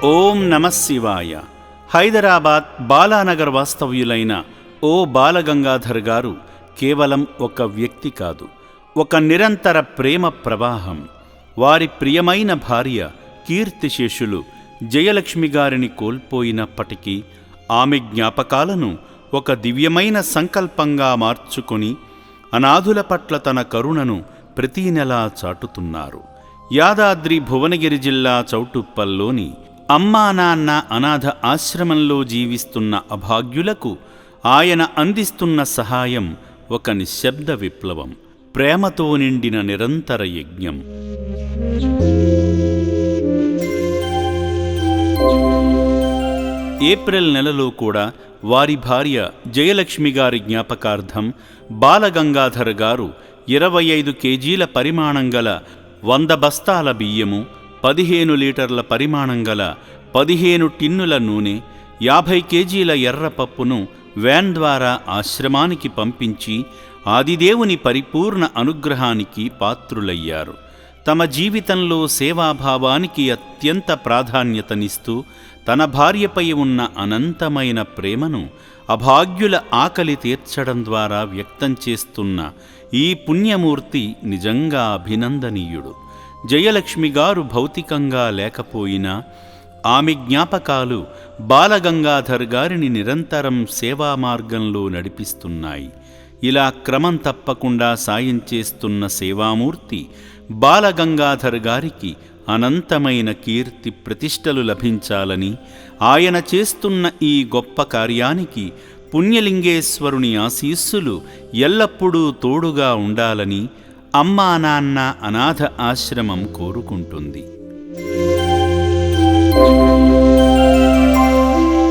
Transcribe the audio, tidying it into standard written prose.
ఓం నమః శివాయ. హైదరాబాద్ బాలానగర్ వాస్తవ్యులైన ఓ బాలగంగాధర్ గారు కేవలం ఒక వ్యక్తి కాదు, ఒక నిరంతర ప్రేమ ప్రవాహం. వారి ప్రియమైన భార్య కీర్తిశేషులు జయలక్ష్మి గారిని కోల్పోయినప్పటికీ ఆమె జ్ఞాపకాలను ఒక దివ్యమైన సంకల్పంగా మార్చుకొని అనాథుల పట్ల తన కరుణను ప్రతీ నెలా చాటుతున్నారు. యాదాద్రి భువనగిరి జిల్లా చౌటుప్పల్లోని అమ్మా నాన్న అనాథ ఆశ్రమంలో జీవిస్తున్న అభాగ్యులకు ఆయన అందిస్తున్న సహాయం ఒక నిశ్శబ్ద విప్లవం, ప్రేమతో నిండిన నిరంతర యజ్ఞం. ఏప్రిల్ నెలలో కూడా వారి భార్య జయలక్ష్మి గారి జ్ఞాపకార్థం బాలగంగాధర్ గారు 25 కేజీల పరిమాణం గల 100 బస్తాల బియ్యము, 15 లీటర్ల పరిమాణం గల 15 టిన్నుల నూనె, 50 కేజీల ఎర్రపప్పును వ్యాన్ ద్వారా ఆశ్రమానికి పంపించి ఆదిదేవుని పరిపూర్ణ అనుగ్రహానికి పాత్రులయ్యారు. తమ జీవితంలో సేవాభావానికి అత్యంత ప్రాధాన్యతనిస్తూ తన భార్యపై ఉన్న అనంతమైన ప్రేమను అభాగ్యుల ఆకలి తీర్చడం ద్వారా వ్యక్తం చేస్తున్న ఈ పుణ్యమూర్తి నిజంగా అభినందనీయుడు. జయలక్ష్మి గారు భౌతికంగా లేకపోయినా ఆమె జ్ఞాపకాలు బాలగంగాధర్ గారిని నిరంతరం సేవా మార్గంలో నడిపిస్తున్నాయి. ఇలా క్రమం తప్పకుండా సాయం చేస్తున్న సేవామూర్తి బాలగంగాధర్ గారికి అనంతమైన కీర్తి ప్రతిష్టలు లభించాలని, ఆయన చేస్తున్న ఈ గొప్ప కార్యానికి పుణ్యలింగేశ్వరుని ఆశీస్సులు ఎల్లప్పుడూ తోడుగా ఉండాలని అమ్మా నాన్న అనాథ ఆశ్రమం కోరుకుంటుంది.